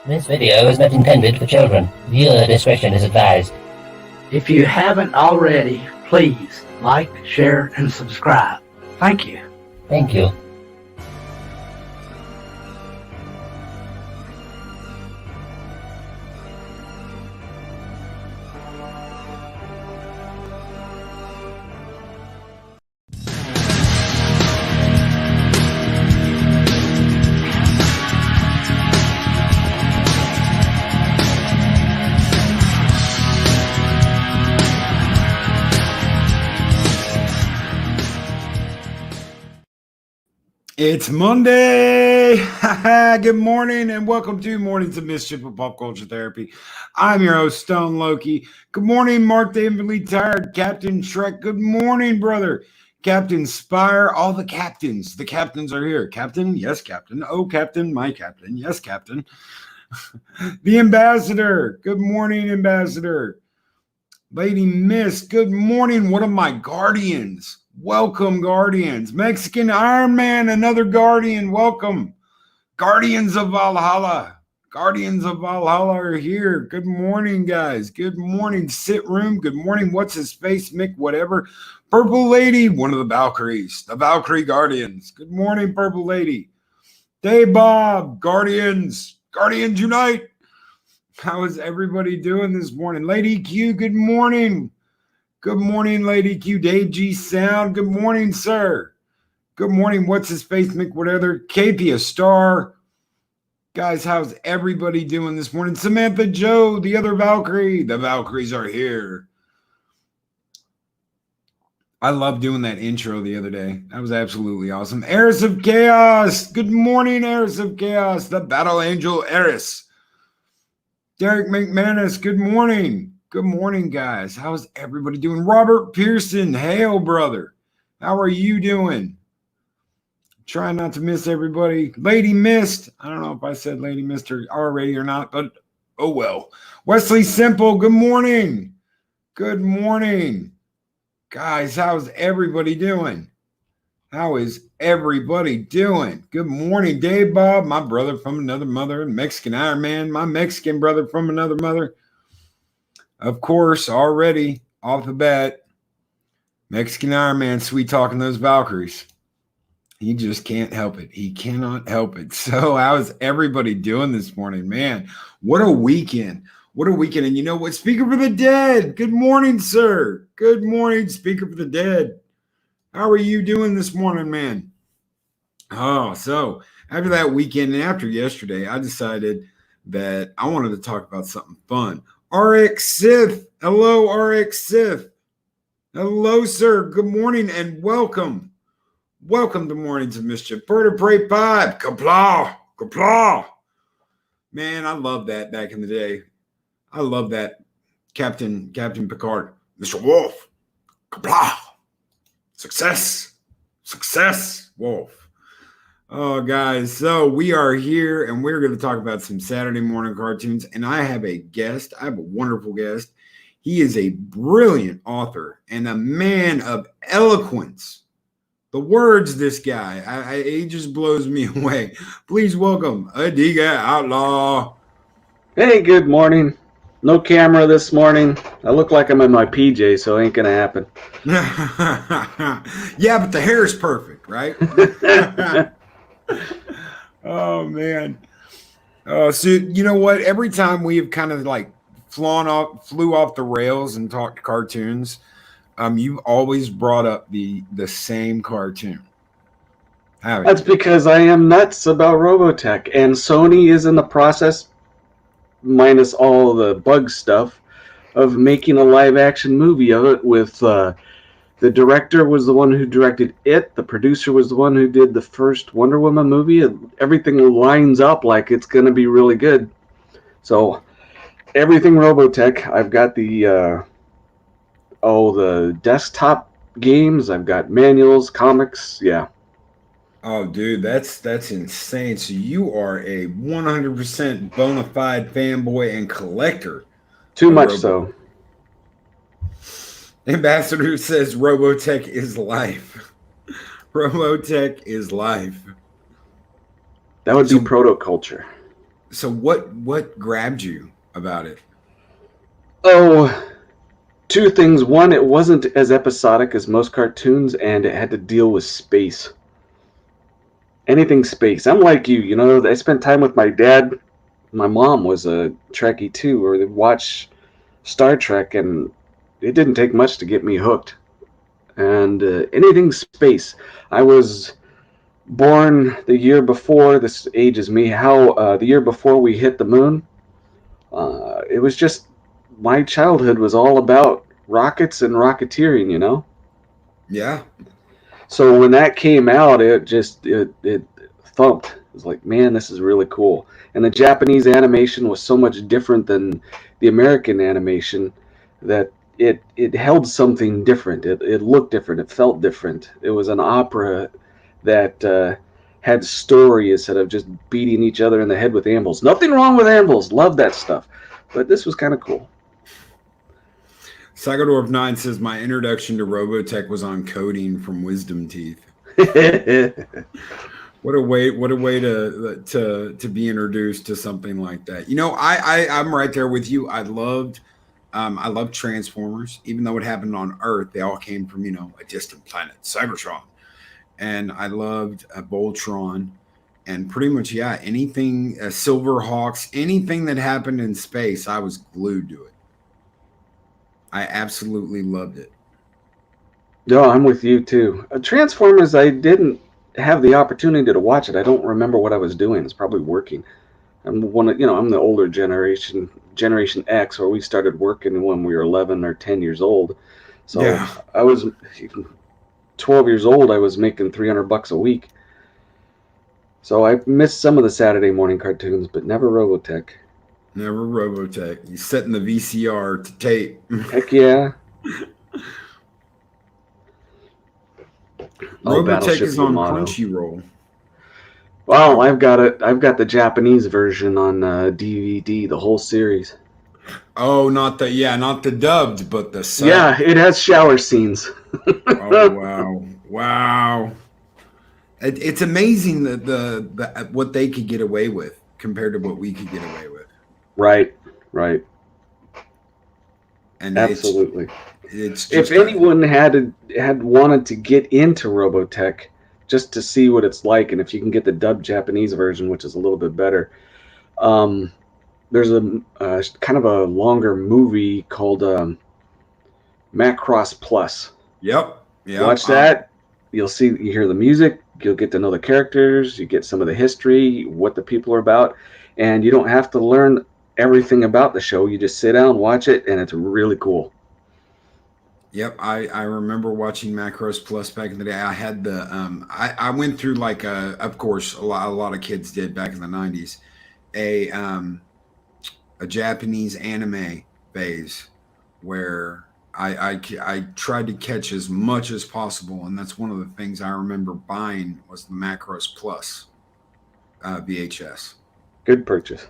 This video is not intended for children. Viewer discretion is advised. If you haven't already, please like, share, and subscribe. Thank you. Thank you. It's Monday. Good morning and welcome to Mornings of Mischief with Pop Culture Therapy. I'm your host, Stone Loki. Good morning, Mark the Infinitely Tired, Captain Shrek. Good morning, brother. Captain Spire, all the captains. The captains are here. Captain, yes, Captain. Oh, Captain, my Captain. Yes, Captain. The Ambassador. Good morning, Ambassador. Lady Myst. Good morning. One of my guardians. Welcome, Guardians. Mexican Iron Man, another Guardian. Welcome. Guardians of Valhalla. Guardians of Valhalla are here. Good morning, guys. Good morning, Sit Room. Good morning, what's his face, Mick, whatever. Purple Lady, one of the Valkyries. The Valkyrie Guardians. Good morning, Purple Lady. Day Bob, Guardians. Guardians unite. How is everybody doing this morning? Lady Q, good morning. Good morning, Lady Q. Dave G. Sound. Good morning, sir. Good morning. What's his face, Mick? Whatever. KP a star. Guys, how's everybody doing this morning? Samantha Joe, the other Valkyrie. The Valkyries are here. I love doing that intro the other day. That was absolutely awesome. Heiress of Chaos. Good morning, Heiress of Chaos. The Battle Angel Heiress. Derek McManus. Good morning. Good morning, guys. How's everybody doing? Robert Pearson, hail, brother. How are you doing? Trying not to miss everybody. Lady Myst. I don't know if I said Lady Myst already or not, but oh well. Wesley Simple, good morning. Good morning. Guys, how's everybody doing? How is everybody doing? Good morning, Dave Bob, my brother from another mother, Mexican Iron Man, my Mexican brother from another mother. Of course, already off the bat, Mexican Iron Man sweet talking those Valkyries. He just can't help it. He cannot help it. So how's everybody doing this morning? Man, what a weekend. What a weekend. And you know what? Speaker for the Dead. Good morning, sir. Good morning, Speaker for the Dead. How are you doing this morning, man? Oh, so after that weekend and after yesterday, I decided that I wanted to talk about something fun. RX Sith. Hello, RX Sith. Hello, sir. Good morning and welcome. Welcome to Mornings of Mischief. Bird of Prey 5. Kapla. Kapla. Man, I love that back in the day. I love that. Captain Picard. Mr. Wolf. Kapla. Success. Success. Wolf. Oh, guys, so we are here, and we're going to talk about some Saturday morning cartoons, and I have a guest. I have a wonderful guest. He is a brilliant author and a man of eloquence. The words, this guy, he just blows me away. Please welcome Adiga Outlaw. Hey, good morning. No camera this morning. I look like I'm in my PJ, so it ain't going to happen. Yeah, but the hair is perfect, right? Oh man. So you know what? Every time we have kind of like flew off the rails and talked cartoons, you've always brought up the same cartoon. That's because I am nuts about Robotech, and Sony is in the process, minus all the bug stuff, of making a live action movie of it with the director was the one who directed it. The producer was the one who did the first Wonder Woman movie. And everything lines up like it's going to be really good. So everything Robotech. I've got the desktop games. I've got manuals, comics. Yeah. Oh, dude, that's insane. So you are a 100% bona fide fanboy and collector. Too much so. Ambassador says Robotech is life. Robotech is life. That would be proto-culture. So what grabbed you about it? Oh, two things. One, it wasn't as episodic as most cartoons, and it had to deal with space. Anything space. I'm like you, I spent time with my dad. My mom was a Trekkie too, or they watch Star Trek, and it didn't take much to get me hooked. And anything space. I was born the year before, this ages me, the year before we hit the moon. It was just, my childhood was all about rockets and rocketeering. Yeah. So when that came out, it thumped. It was like, man, this is really cool. And the Japanese animation was so much different than the American animation that it held something different. It looked different. It felt different. It was an opera that had story instead of just beating each other in the head with anvils. Nothing wrong with anvils. Love that stuff. But this was kind of cool. Psychodorf 9 says my introduction to Robotech was on coding from Wisdom Teeth. What a way to be introduced to something like that. I'm right there with you. I loved Transformers, even though it happened on Earth. They all came from, a distant planet, Cybertron. And I loved Voltron, and pretty much, anything, Silverhawks, anything that happened in space, I was glued to it. I absolutely loved it. No, I'm with you too. Transformers, I didn't have the opportunity to watch it. I don't remember what I was doing. It's probably working. I'm the older generation, Generation X, where we started working when we were 11 or 10 years old. So yeah. I was 12 years old. I was making $300 a week. So I missed some of the Saturday morning cartoons, but never Robotech. Never Robotech. You setting the VCR to tape. Heck yeah. Robotech is on Crunchyroll. Well, I've got it. I've got the Japanese version on DVD, the whole series. Oh, not the dubbed, but the sub. Yeah, it has shower scenes. Oh wow! It's amazing the what they could get away with compared to what we could get away with. Right. And absolutely. It's if anyone had wanted to get into Robotech just to see what it's like, and if you can get the dubbed Japanese version, which is a little bit better, there's a kind of a longer movie called Macross Plus. Yep. Watch that. You hear the music. You'll get to know the characters. You get some of the history, what the people are about, and you don't have to learn everything about the show. You just sit down, watch it, and it's really cool. Yep, I remember watching Macross Plus back in the day. I had the I went through of course a lot of kids did back in the 90s, a Japanese anime phase where I tried to catch as much as possible, and that's one of the things I remember buying was the Macross Plus VHS. Good purchase.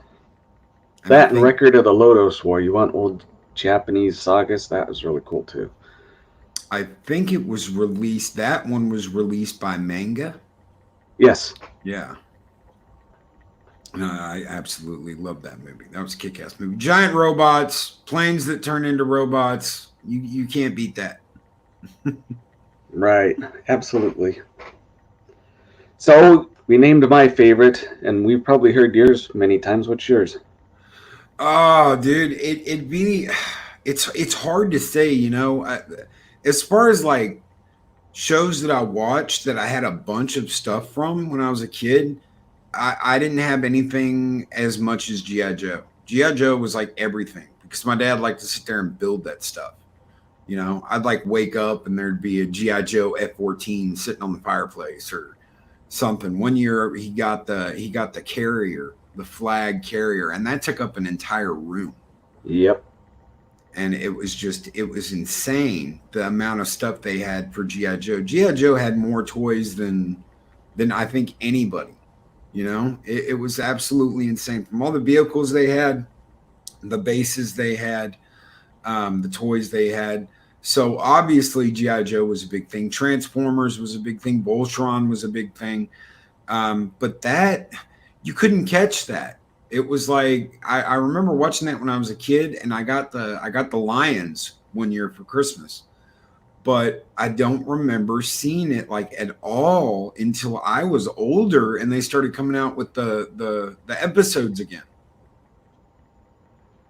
And Record of the Lotus War. You want old Japanese sagas? That was really cool too. I think it was released. That one was released by Manga. Yes. Yeah. No, I absolutely love that movie. That was a kick-ass movie. Giant robots, planes that turn into robots. You can't beat that. Right. Absolutely. So we named my favorite, and we've probably heard yours many times. What's yours? Oh, dude, it's hard to say, as far as like shows that I watched that I had a bunch of stuff from when I was a kid, I didn't have anything as much as G.I. Joe. G.I. Joe was like everything because my dad liked to sit there and build that stuff. I'd like wake up and there'd be a G.I. Joe F-14 sitting on the fireplace or something. One year he got the carrier, the flag carrier, and that took up an entire room. Yep. And it was insane the amount of stuff they had for G.I. Joe. G.I. Joe had more toys than I think anybody. It was absolutely insane. From all the vehicles they had, the bases they had, the toys they had. So obviously G.I. Joe was a big thing. Transformers was a big thing. Voltron was a big thing. But that, you couldn't catch that It was like I remember watching that when I was a kid, and I got the Lions one year for Christmas, but I don't remember seeing it like at all until I was older, and they started coming out with the episodes again.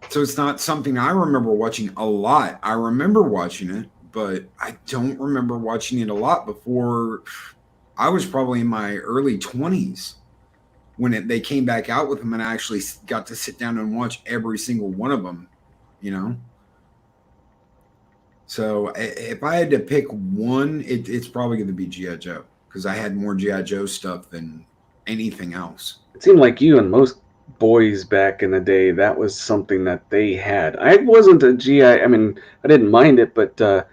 So it's not something I remember watching a lot. I remember watching it, but I don't remember watching it a lot before I was probably in my early 20s when they came back out with them, and I actually got to sit down and watch every single one of them, you know? So if I had to pick one, it's probably going to be G.I. Joe, because I had more G.I. Joe stuff than anything else. It seemed like you and most boys back in the day, that was something that they had. I wasn't a GI. I mean, I didn't mind it, but it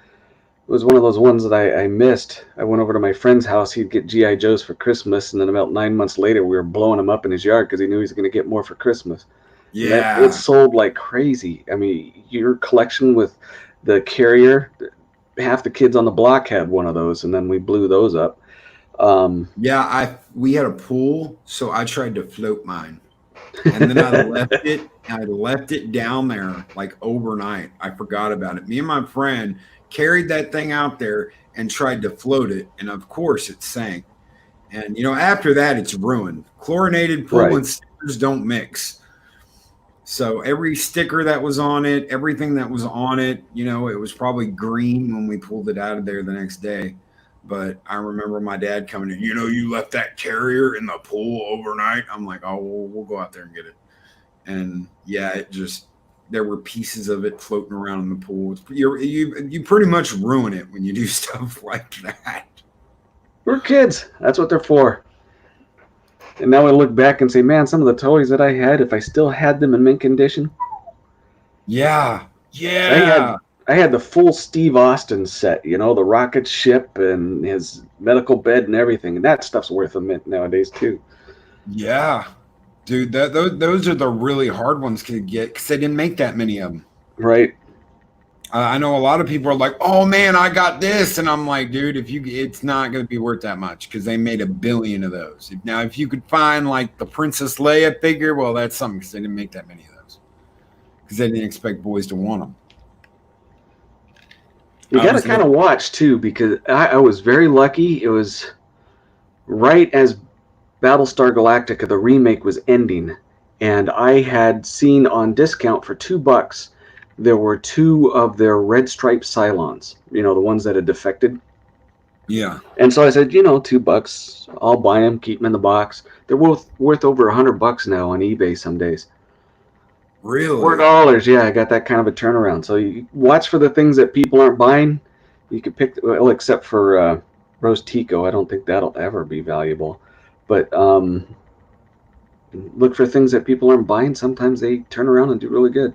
was one of those ones that I missed. I went over to my friend's house. He'd get GI Joes for Christmas, and then about 9 months later, we were blowing them up in his yard because he knew he was going to get more for Christmas. Yeah, it sold like crazy. I mean, your collection with the carrier, half the kids on the block had one of those, and then we blew those up. yeah. We had a pool, so I tried to float mine, and then I left it. I left it down there like overnight. I forgot about it. Me and my friend carried that thing out there and tried to float it, and of course it sank. And after that, it's ruined. Chlorinated pool Right. and stickers don't mix. So every sticker that was on it, everything that was on it, it was probably green when we pulled it out of there the next day. But I remember my dad coming in, you left that carrier in the pool overnight. I'm like, oh, well, we'll go out there and get it. And yeah, there were pieces of it floating around in the pool. You pretty much ruin it when you do stuff like that. We're kids. That's what they're for. And now I look back and say, man, some of the toys that I had, if I still had them in mint condition. Yeah. Yeah. I had the full Steve Austin set, the rocket ship and his medical bed and everything. And that stuff's worth a mint nowadays, too. Yeah. Dude, those are the really hard ones to get because they didn't make that many of them. Right. I know a lot of people are like, "Oh man, I got this," and I'm like, "Dude, it's not going to be worth that much because they made 1 billion of those." Now, if you could find like the Princess Leia figure, well, that's something because they didn't make that many of those because they didn't expect boys to want them. You got to kind of watch too because I was very lucky. It was right as Battlestar Galactica, the remake, was ending, and I had seen on discount for $2. There were 2 of their red striped Cylons, the ones that had defected. Yeah. And so I said, $2, I'll buy them, keep them in the box. They're worth over $100 now on eBay some days. Really? $4, yeah, I got that kind of a turnaround. So you watch for the things that people aren't buying. You could pick, well, except for Rose Tico. I don't think that'll ever be valuable. But look for things that people aren't buying. Sometimes they turn around and do really good.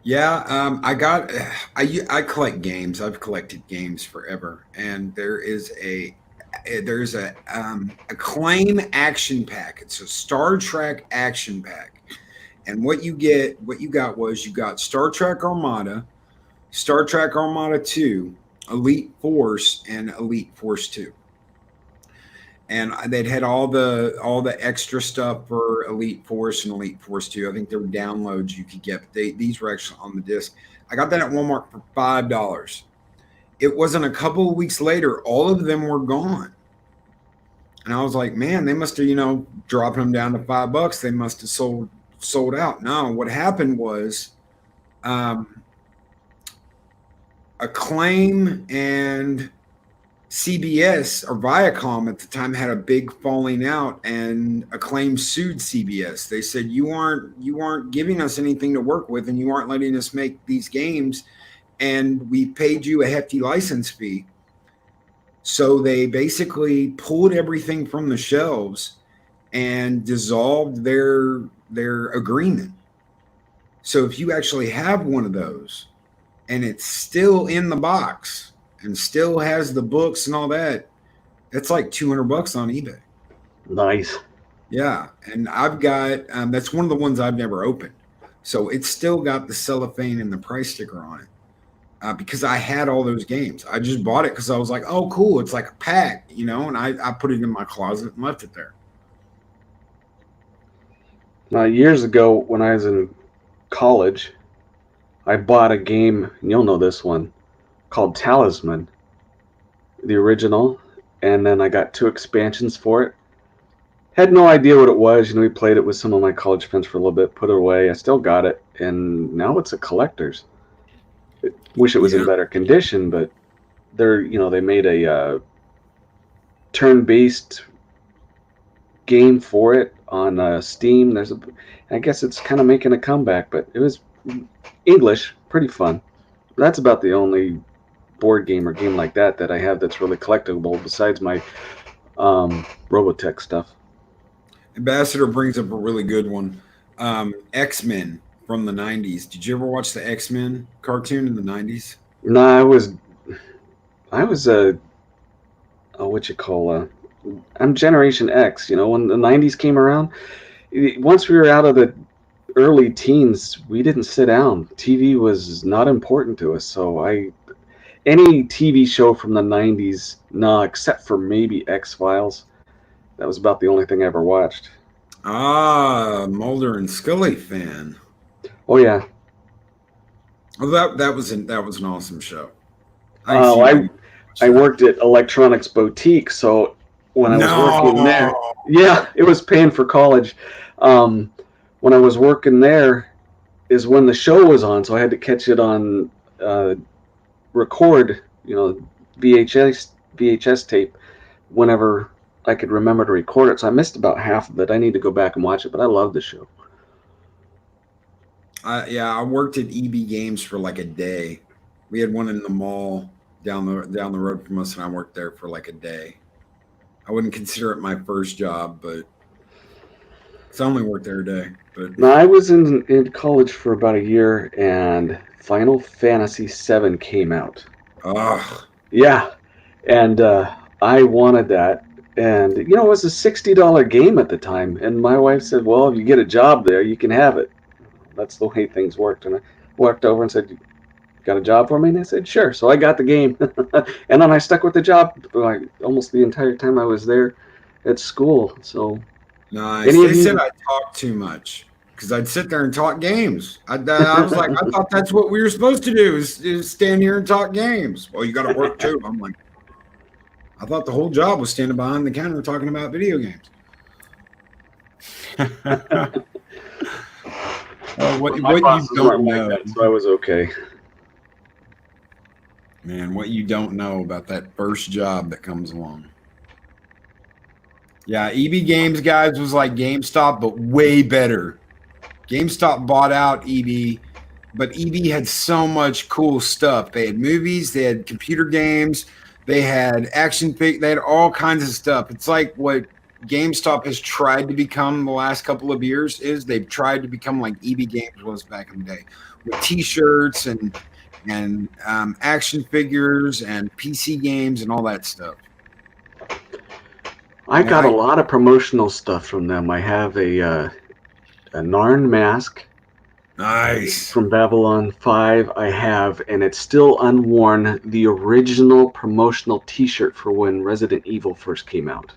Yeah, I collect games. I've collected games forever, and there's a Acclaim action pack. It's a Star Trek action pack, and what you got Star Trek Armada, Star Trek Armada 2, Elite Force, and Elite Force 2. And they'd had all the extra stuff for Elite Force and Elite Force 2. I think there were downloads you could get, but these were actually on the disc. I got that at Walmart for $5. It wasn't a couple of weeks later, all of them were gone. And I was like, man, they must have, dropping them down to $5. They must have sold out. No, what happened was Acclaim and CBS or Viacom at the time had a big falling out, and Acclaim sued CBS. They said you aren't giving us anything to work with, and you aren't letting us make these games, and we paid you a hefty license fee. So they basically pulled everything from the shelves and dissolved their agreement. So if you actually have one of those and it's still in the box and still has the books and all that, that's like $200 on eBay. Nice. Yeah, and I've got that's one of the ones I've never opened, so it's still got the cellophane and the price sticker on it because I had all those games. I just bought it because I was like, oh, cool, it's like a pack, and I put it in my closet and left it there. Now, years ago, when I was in college, I bought a game, and you'll know this one, called Talisman, the original, and then I got 2 expansions for it. Had no idea what it was. We played it with some of my college friends for a little bit, put it away. I still got it, and now it's a collector's. Wish it was in better condition, but they made a turn-based game for it on Steam. I guess it's kind of making a comeback, but it was English, pretty fun. That's about the only board game or game like that I have that's really collectible besides my Robotech stuff. Ambassador brings up a really good one. X-Men from the 90s. Did you ever watch the X-Men cartoon in the 90s? No, I was what you call I'm Generation X. When the 90s came around, once we were out of the early teens, we didn't sit down. TV was not important to us, so any TV show from the 90s, except for maybe X-Files. That was about the only thing I ever watched. Mulder and Scully fan. Oh yeah. Well, that was an awesome show. I worked at Electronics Boutique, so when I was working there, yeah, it was paying for college. When I was working there is when the show was on, so I had to catch it on record, VHS tape whenever I could remember to record it. So I missed about half of it. I need to go back and watch it, but I love the show. I worked at EB Games for like a day. We had one in the mall down the road from us, and I worked there for like a day. I wouldn't consider it my first job, but I only worked there a day. But no, I was in college for about a year, and Final Fantasy VII came out. Ugh. Yeah, and I wanted that, and it was a $60 game at the time, and my wife said, "Well, if you get a job there, you can have it." That's the way things worked, and I walked over and said, "Got a job for me?" And they said, "Sure." So I got the game, and then I stuck with the job like almost the entire time I was there at school. So nice. They said I talked too much because I'd sit there and talk games. I was like, I thought that's what we were supposed to do is stand here and talk games. Well, you got to work too. I'm like, I thought the whole job was standing behind the counter talking about video games. What you don't know, like that, so I was okay. Man, what you don't know about that first job that comes along. Yeah, EB Games, guys, was like GameStop, but way better. GameStop bought out EB, but EB had so much cool stuff. They had movies, they had computer games, they had action figures, they had all kinds of stuff. It's like what GameStop has tried to become the last couple of years is they've tried to become like EB Games was back in the day with T-shirts and action figures and PC games and all that stuff. I got a lot of promotional stuff from them. I have a Narn mask. Nice. From Babylon 5. I have, and it's still unworn, the original promotional T-shirt for when Resident Evil first came out.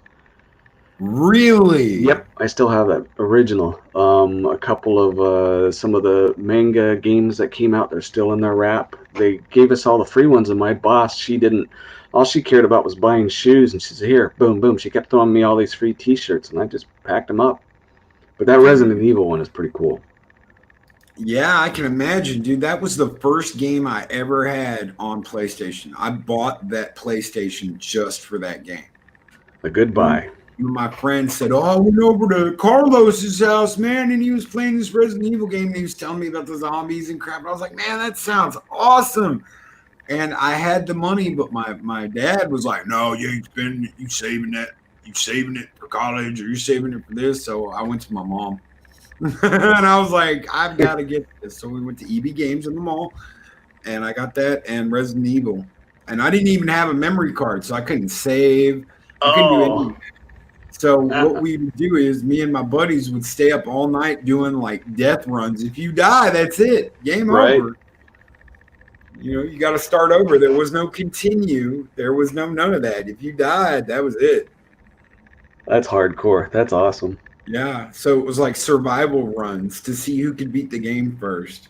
Really? Yep, I still have that original. A couple of some of the manga games that came out, they're still in their wrap. They gave us all the free ones, and my boss, all she cared about was buying shoes, and she said, "Here, boom, boom." She kept throwing me all these free T-shirts, and I just packed them up. But that Resident Evil one is pretty cool. Yeah, I can imagine, dude. That was the first game I ever had on PlayStation. I bought that PlayStation just for that game. A good buy. My friend said, "Oh, I went over to Carlos's house, man, and he was playing this Resident Evil game, and he was telling me about the zombies and crap." And I was like, "Man, that sounds awesome." And I had the money, but my dad was like, "No, you ain't spending it. You saving it for college, or you saving it for this." So I went to my mom, and I was like, "I've got to get this." So we went to EB Games in the mall, and I got that and Resident Evil. And I didn't even have a memory card, so I couldn't save. I couldn't do anything. So what we would do is me and my buddies would stay up all night doing like death runs. If you die, that's it. Game over. You got to start over. There was no continue. There was none of that. If you died, that was it. That's hardcore. That's awesome. Yeah, so it was like survival runs to see who could beat the game first.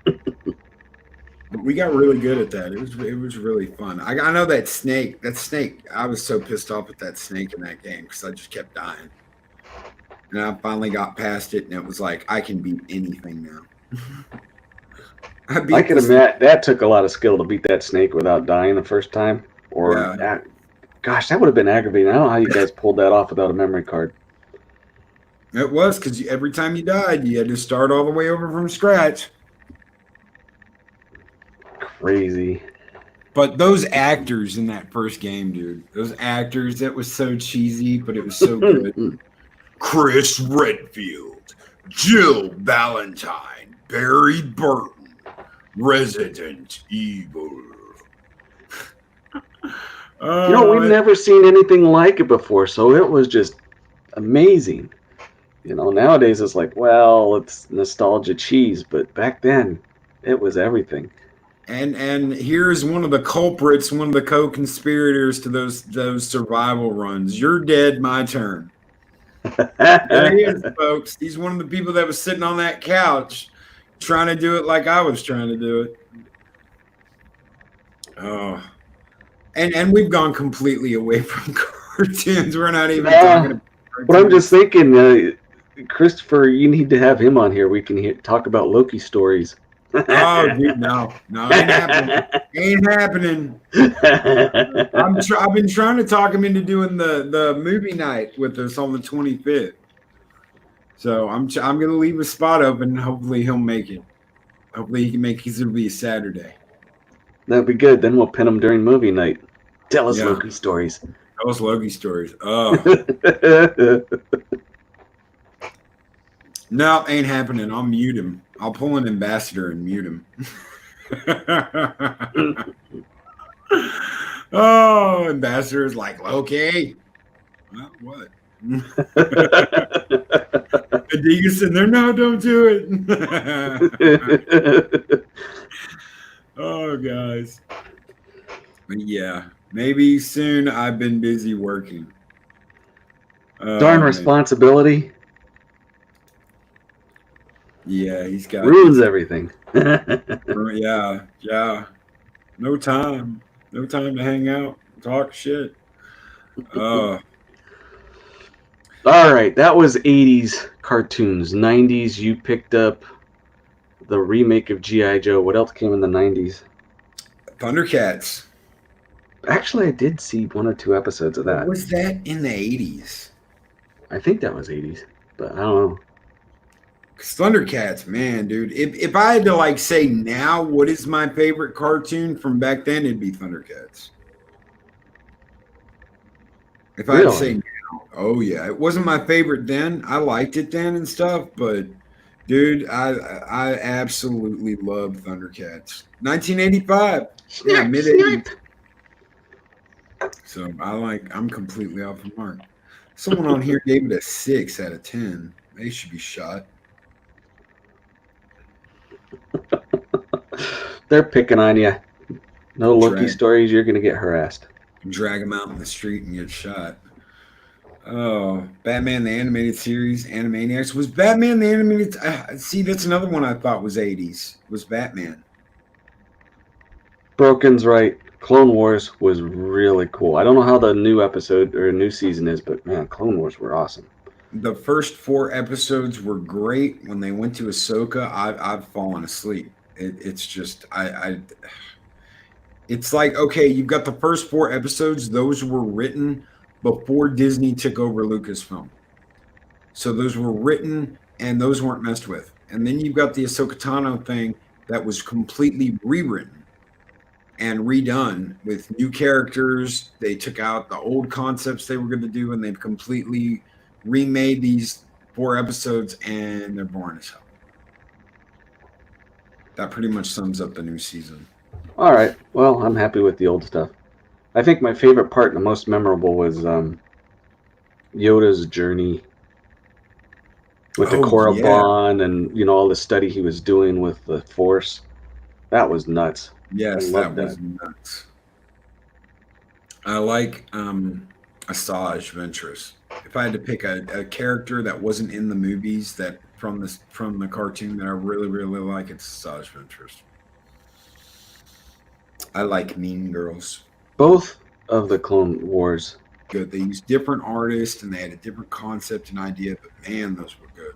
But we got really good at that. It was really fun. I know that snake. That snake. I was so pissed off at that snake in that game because I just kept dying. And I finally got past it, and it was like I can beat anything now. I can imagine that took a lot of skill to beat that snake without dying the first time. Or, Yeah. gosh, that would have been aggravating. I don't know how you guys pulled that off without a memory card. It was because every time you died, you had to start all the way over from scratch. Crazy. But those actors in that first game, dude, those actors, that was so cheesy, but it was so good. Chris Redfield, Jill Valentine, Barry Burton, Resident Evil. We've never seen anything like it before, so it was just amazing. Nowadays it's like, well, it's nostalgia cheese, but back then it was everything. And here's one of the culprits, one of the co-conspirators to those survival runs. You're dead, my turn. There he is, folks. He's one of the people that was sitting on that couch trying to do it like I was trying to do it. Oh. And we've gone completely away from cartoons. We're not even talking about cartoons. But I'm just thinking, Christopher, you need to have him on here. We can talk about Loki stories. Oh, dude, no, ain't happening. Ain't happening. I've been trying to talk him into doing the movie night with us on the 25th. So I'm gonna leave a spot open. Hopefully he'll make it. Hopefully he can make it. It'll be a Saturday. That'd be good. Then we'll pin him during movie night. Tell us Loki stories. Tell us Loki stories. Oh. No, ain't happening. I'll mute him. I'll pull an ambassador and mute him. Oh, ambassador's like, Loki. Well, what? Adiga's in there. No, don't do it. Oh, guys. But yeah, maybe soon. I've been busy working. Darn responsibility. Yeah, he's got ruins everything. Yeah. No time to hang out, talk shit. All right, that was 80s cartoons. 90s, you picked up the remake of G.I. Joe. What else came in the 90s? Thundercats. Actually, I did see 1 or 2 episodes of that. Was that in the 80s? I think that was 80s, but I don't know. Thundercats, man, dude. If I had to say now what is my favorite cartoon from back then, it'd be Thundercats. If I had to say now, oh yeah, it wasn't my favorite then. I liked it then and stuff, but dude, I absolutely love Thundercats. 1985, yeah, mid 80s. So I'm completely off the mark. Someone on here gave it a 6 out of 10. They should be shot. They're picking on you. No Loki stories, you're going to get harassed. Drag them out in the street and get shot. Oh, Batman the Animated Series, Animaniacs. Was Batman the Animated... see, that's another one I thought was 80s. Was Batman. Broken's right. Clone Wars was really cool. I don't know how the new episode or new season is, but man, Clone Wars were awesome. The first 4 episodes were great. When they went to Ahsoka, I've fallen asleep. It's just it's like, okay, you've got the first 4 episodes. Those were written before Disney took over Lucasfilm. So those were written and those weren't messed with. And then you've got the Ahsoka Tano thing that was completely rewritten and redone with new characters. They took out the old concepts they were going to do and they've completely remade these 4 episodes and they're boring as hell. That pretty much sums up the new season. All right. Well, I'm happy with the old stuff. I think my favorite part and the most memorable was Yoda's journey with the Korriban and all the study he was doing with the Force. That was nuts. Yes, that was nuts. I like Asajj Ventress. if I had to pick a character that wasn't in the movies that from the cartoon that I really, really like, it's Saj Ventress. I like Mean Girls. Both of the Clone Wars. Good. They used different artists and they had a different concept and idea, but man, those were good.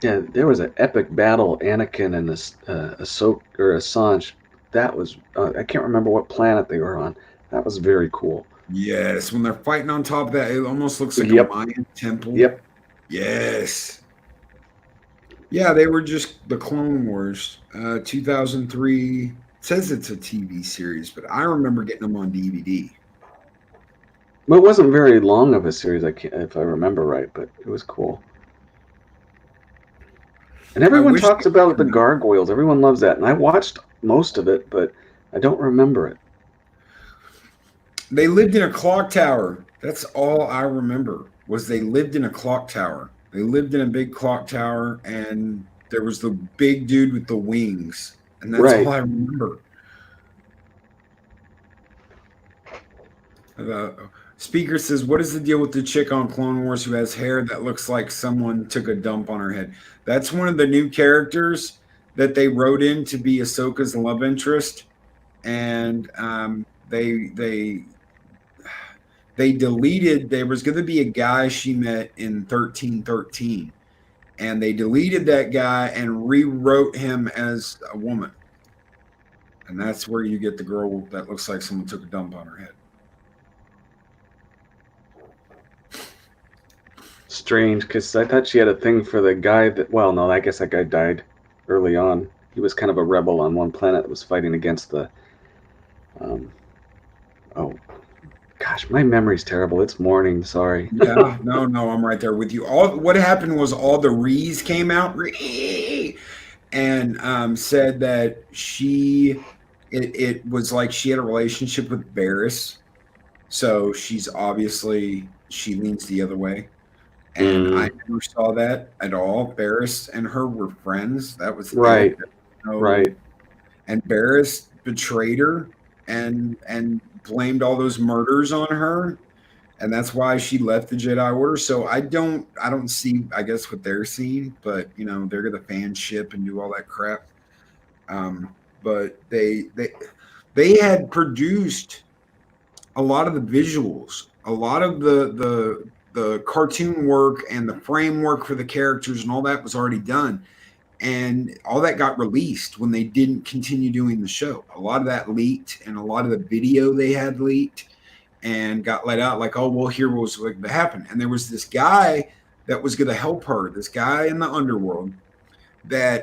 Yeah, there was an epic battle, Anakin and Ahsoka or Assange. That was I can't remember what planet they were on. That was very cool. Yes, when they're fighting on top of that, it almost looks like Yep. a Mayan temple. Yep. Yes. Yeah, they were just the Clone Wars. 2003. It says it's a TV series, but I remember getting them on DVD. Well, it wasn't very long of a series, if I remember right, but it was cool. And everyone talks about the gargoyles. Everyone loves that. And I watched most of it, but I don't remember it. They lived in a clock tower. That's all I remember, was they lived in a clock tower. They lived in a big clock tower, and there was the big dude with the wings. And that's all I remember. Speaker says, what is the deal with the chick on Clone Wars who has hair that looks like someone took a dump on her head? That's one of the new characters that they wrote in to be Ahsoka's love interest. And they deleted, there was going to be a guy she met in 1313. And they deleted that guy and rewrote him as a woman. And that's where you get the girl that looks like someone took a dump on her head. Strange, because I thought she had a thing for the guy that, well, no, I guess that guy died early on. He was kind of a rebel on one planet that was fighting against the, oh, gosh, my memory's terrible. It's morning, sorry. Yeah, no, I'm right there with you. What happened was all the Rees came out and said that it was like she had a relationship with Barriss. So she leans the other way. And I never saw that at all. Barriss and her were friends. That was right. Right. And Barriss betrayed her and blamed all those murders on her, and that's why she left the Jedi Order. So I don't see, I guess, what they're seeing, but they're gonna fan ship and do all that crap. But they had produced a lot of the visuals, a lot of the cartoon work and the framework for the characters and all that was already done. And all that got released when they didn't continue doing the show. A lot of that leaked, and a lot of the video they had leaked and got let out like, oh, well, here was going to happen. And there was this guy that was going to help her, this guy in the underworld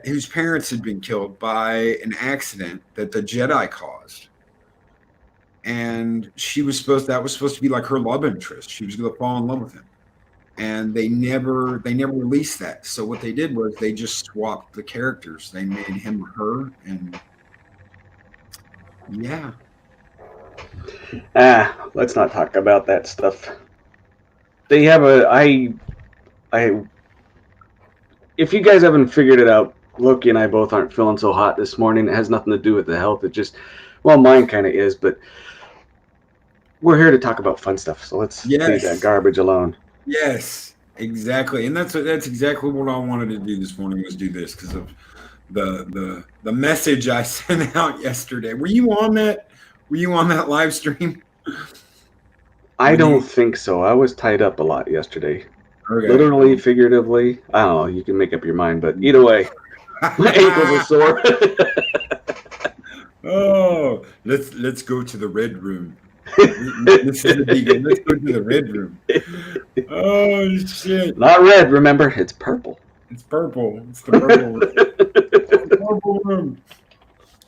whose parents had been killed by an accident that the Jedi caused. And that was supposed to be like her love interest. She was going to fall in love with him. And they never released that. So what they did was they just swapped the characters. They made him her, and yeah. Let's not talk about that stuff. They have if you guys haven't figured it out, Loki and I both aren't feeling so hot this morning. It has nothing to do with the health. It just, well, mine kind of is, but we're here to talk about fun stuff. So let's leave that garbage alone. Yes, exactly. And that's exactly what I wanted to do this morning, was do this because of the message I sent out yesterday. Were you on that live stream? I don't think so. I was tied up a lot yesterday. Okay. Literally, figuratively. I don't know. You can make up your mind, but either way, my ankles are sore. Oh, let's go to the red room. Let's go to the red room. Oh shit! Not red, remember? It's purple. It's purple. It's the purple room. It's the purple room.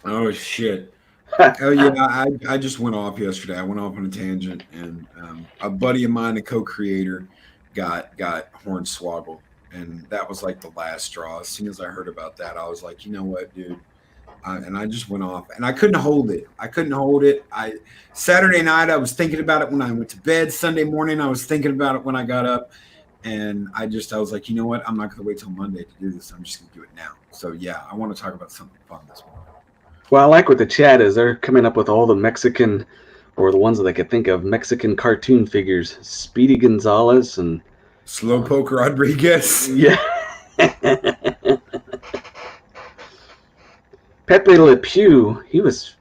Oh shit! Oh yeah, I just went off yesterday. I went off on a tangent, and a buddy of mine, a co-creator, got hornswoggled, and that was like the last straw. As soon as I heard about that, I was like, you know what, dude. And I just went off, and I couldn't hold it. Saturday night, I was thinking about it when I went to bed. Sunday morning, I was thinking about it when I got up, and I was like, you know what? I'm not going to wait till Monday to do this. I'm just going to do it now. So yeah, I want to talk about something fun this morning. Well, I like what the chat is. They're coming up with all the Mexican, or the ones that I could think of, Mexican cartoon figures. Speedy Gonzalez and Slowpoke Rodriguez. Yeah. Pepe Le Pew, he was...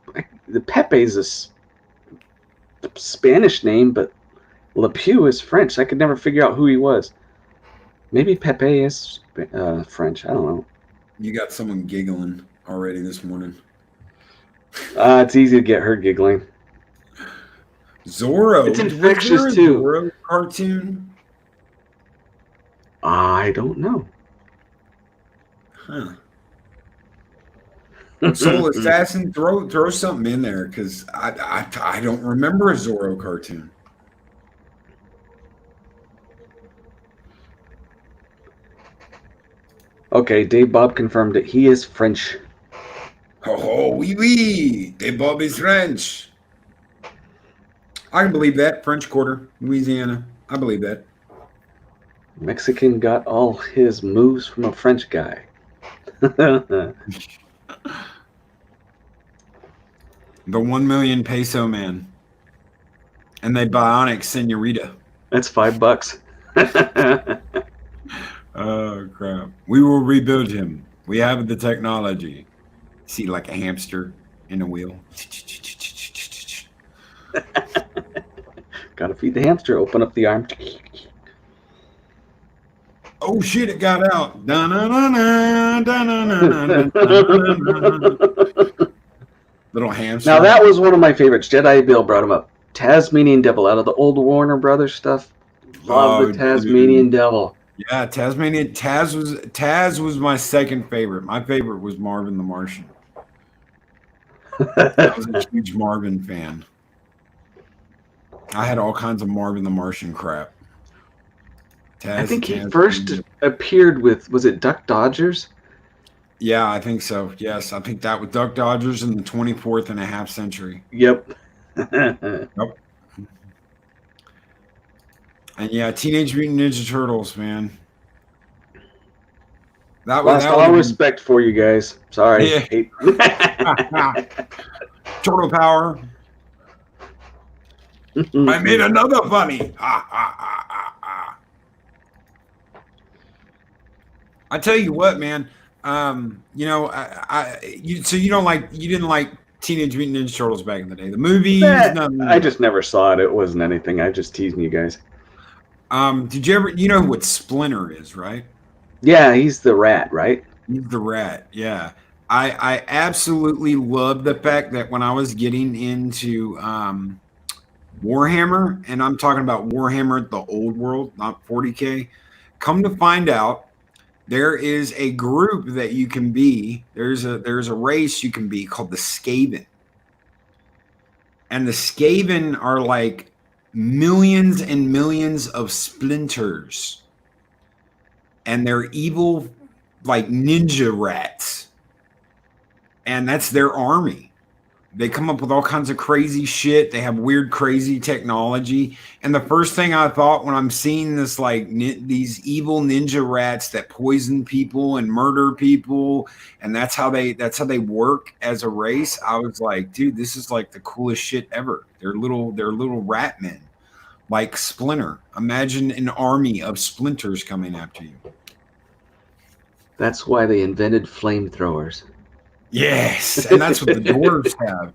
The Pepe's a Spanish name, but Le Pew is French. I could never figure out who he was. Maybe Pepe is French. I don't know. You got someone giggling already this morning. It's easy to get her giggling. Zorro. It's infectious, too. Zorro cartoon? I don't know. Huh. Soul Assassin, throw something in there, because I don't remember a Zorro cartoon. Okay, Dave Bob confirmed it. He is French. Oh, oui, oui. Dave Bob is French. I can believe that. French Quarter, Louisiana. I believe that. Mexican got all his moves from a French guy. The 1 million peso man. And the bionic senorita. That's $5. Oh, crap. We will rebuild him. We have the technology. See, like a hamster in a wheel. Gotta feed the hamster. Open up the arm. Oh, shit, it got out. Da-na-na-na, da-na-na-na. Little hamster. Now, that was one of my favorites. Jedi Bill brought him up. Tasmanian Devil, out of the old Warner Brothers stuff. Love the Tasmanian Devil. Yeah, Tasmanian. Taz was my second favorite. My favorite was Marvin the Martian. I was a huge Marvin fan. I had all kinds of Marvin the Martian crap. I think he first appeared with, was it Duck Dodgers? Yeah, I think so. Yes, I think that was Duck Dodgers in the 24th and a half century. Yep. Yep. And yeah, Teenage Mutant Ninja Turtles, man. Lost all respect for you guys. Sorry. Yeah. Turtle power. I made another bunny. Ha, ha, ha, ha, ha. I tell you what, man. You know, you didn't like Teenage Mutant Ninja Turtles back in the day. The movies. I just never saw it. It wasn't anything. I just teasing you guys. Did you ever? You know what Splinter is, right? Yeah, he's the rat, right? He's the rat. Yeah. I absolutely love the fact that when I was getting into Warhammer, and I'm talking about Warhammer the old world, not 40K, come to find out there is a group that you can be. There's a race you can be called the Skaven. And the Skaven are like millions and millions of splinters. And they're evil, like ninja rats. And that's their army. They come up with all kinds of crazy shit. They have weird, crazy technology. And the first thing I thought when I'm seeing this, like these evil ninja rats that poison people and murder people, and that's how they work as a race, I was like, dude, this is like the coolest shit ever. They're little rat men, like Splinter. Imagine an army of splinters coming after you. That's why they invented flamethrowers. Yes, and that's what the dwarves have.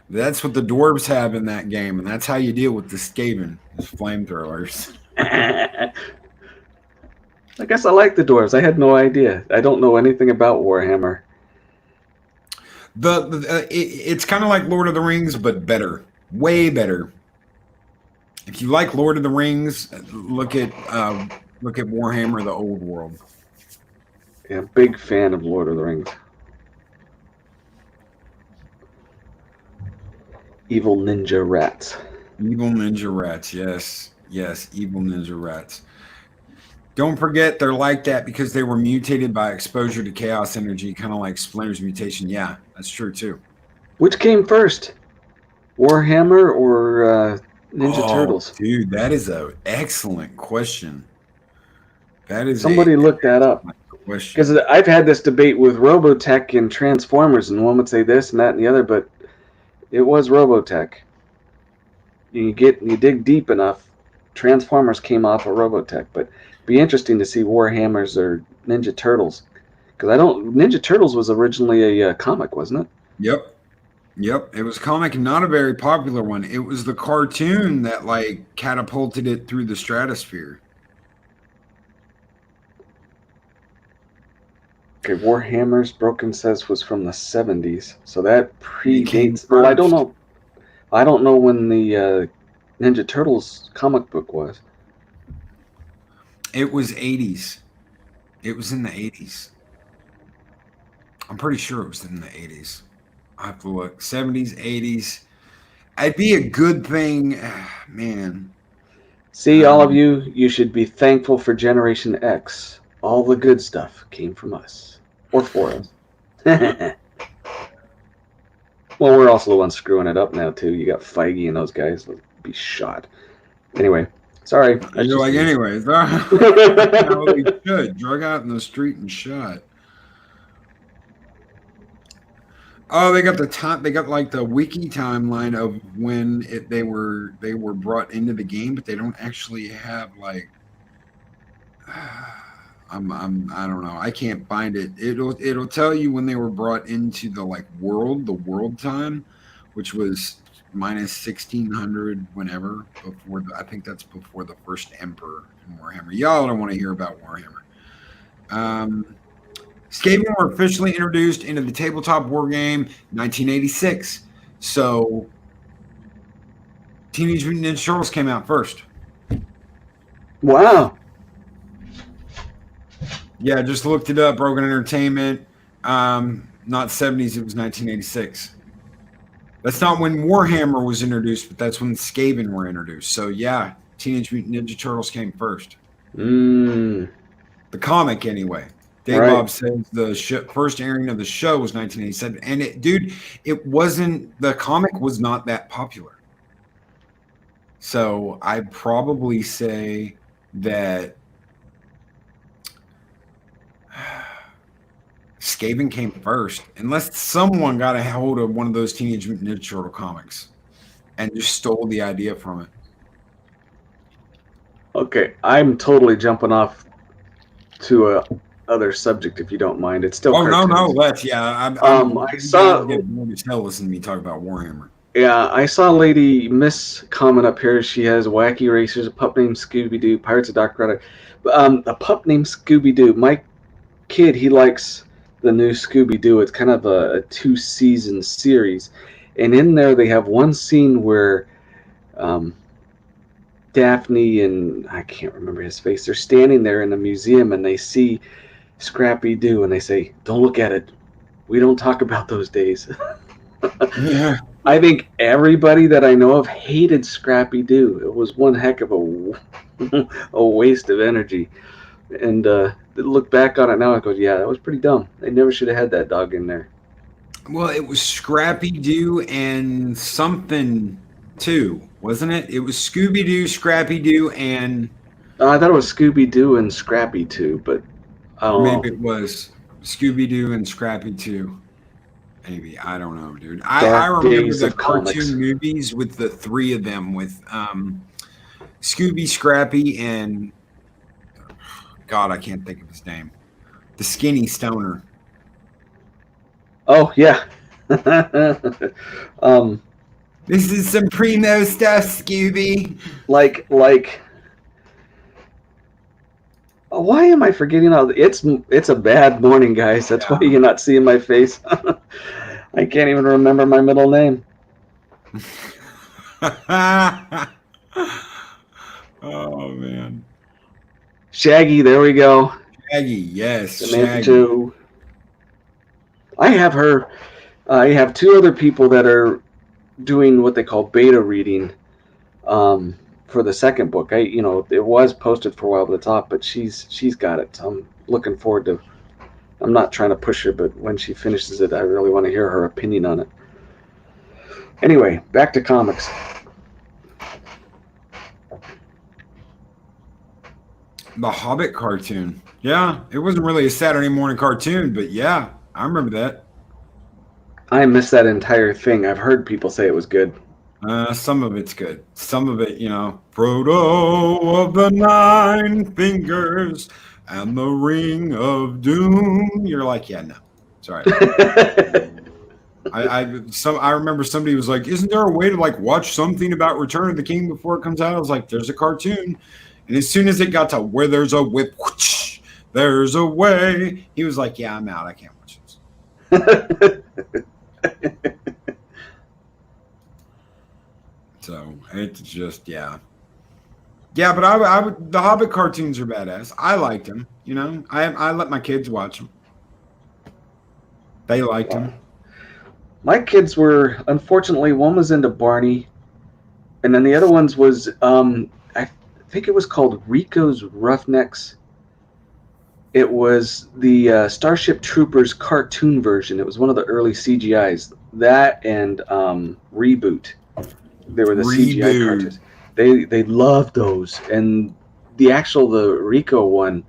That's what the dwarves have in that game, and that's how you deal with the Skaven, is flamethrowers. I guess I like the dwarves. I had no idea. I don't know anything about Warhammer. It's kind of like Lord of the Rings, but better, way better. If you like Lord of the Rings, look at Warhammer: The Old World. Yeah, big fan of Lord of the Rings. Evil ninja rats. Evil ninja rats, yes. Yes, evil ninja rats. Don't forget they're like that because they were mutated by exposure to chaos energy, kind of like Splinter's mutation. Yeah, that's true too. Which came first? Warhammer or Ninja Turtles? Dude, that is an excellent question. That is Somebody look that up. Because I've had this debate with Robotech and Transformers, and one would say this and that and the other, but it was Robotech. You dig deep enough, Transformers came off of Robotech, but Be interesting to see Warhammers or Ninja Turtles, because Ninja Turtles was originally a comic, wasn't it? Yep. It was a comic, not a very popular one. It was the cartoon that like catapulted it through the stratosphere. Okay, Warhammers Broken says was from the 70s, so that predates. Well, I don't know. I don't know when the Ninja Turtles comic book was. It was 80s. It was in the 80s. I'm pretty sure it was in the 80s. I have to look. 70s, 80s. It'd be a good thing, man. See, all of you should be thankful for Generation X. All the good stuff came from us. Or for us. Well, we're also the ones screwing it up now, too. You got Feige and those guys. They'll be shot. Anyway, sorry. You're like, anyways. They should. Drug out in the street and shot. Oh, they got the time. They got like the wiki timeline of when they were brought into the game, but they don't actually have like. I don't know. I can't find it. It'll tell you when they were brought into the like the world time, which was minus 1600 whenever before. I think that's before the first Emperor in Warhammer. Y'all don't want to hear about Warhammer. Skaven were officially introduced into the tabletop war game 1986. So Teenage Mutant Ninja Turtles came out first. Wow. Yeah, just looked it up. Broken Entertainment. Not 70s, it was 1986. That's not when Warhammer was introduced, but that's when Skaven were introduced. So yeah, Teenage Mutant Ninja Turtles came first. The comic, anyway. Dave Bob says the first airing of the show was 1987. And the comic was not that popular. So I'd probably say that Skaven came first, unless someone got a hold of one of those Teenage Mutant Ninja Turtle comics and just stole the idea from it. Okay, I'm totally jumping off to other subject if you don't mind. It's still cartoons. No, let's I saw listen to me talk about Warhammer. Yeah, I saw Lady Miss comment up here. She has Wacky Racers, a pup named Scooby-Doo, Pirates of Dark Water. A pup named Scooby-Doo. My kid, he likes the new Scooby-Doo. It's kind of a 2-season series. And in there they have one scene where Daphne and I can't remember his face. They're standing there in a museum and they see Scrappy-Doo and they say, "Don't look at it. We don't talk about those days." Yeah. I think everybody that I know of hated Scrappy-Doo. It was one heck of a waste of energy. And look back on it now and go, yeah, that was pretty dumb. They never should have had that dog in there. Well, it was Scrappy-Doo and something too, wasn't it? It was Scooby-Doo, Scrappy-Doo, and I thought it was Scooby-Doo and Scrappy too, but I don't know. Maybe it was Scooby-Doo and Scrappy too. Maybe. I don't know, dude. I remember the cartoon movies with the three of them, with Scooby, Scrappy, and God, I can't think of his name. The skinny stoner. Oh, yeah. This is some primo stuff, Scooby. Like why am I forgetting all it's a bad morning, guys. That's why you're not seeing my face. I can't even remember my middle name. Oh man. Shaggy, there we go. Shaggy, yes. Samantha Joe. I have two other people that are doing what they call beta reading for the second book. It was posted for a while at the top, but she's got it. I'm looking forward to. I'm not trying to push her, but when she finishes it, I really want to hear her opinion on it. Anyway, back to comics. The Hobbit cartoon. Yeah, it wasn't really a Saturday morning cartoon, but yeah, I remember that. I missed that entire thing. I've heard people say it was good. Some of it's good. Some of it, Frodo of the Nine Fingers and the Ring of Doom. You're like, yeah, no, sorry. I remember somebody was like, "Isn't there a way to like watch something about Return of the King before it comes out?" I was like, "There's a cartoon," and as soon as it got to where there's a whip, whoosh, there's a way. He was like, "Yeah, I'm out. I can't watch this." So it's just yeah. But I would. The Hobbit cartoons are badass. I liked them. I let my kids watch them. They liked them. My kids were, unfortunately, one was into Barney, and then the other ones was, I think it was called Rico's Roughnecks. It was the Starship Troopers cartoon version. It was one of the early CGIs. That and Reboot. They were the CGI cartoons. They loved those, and the Rico one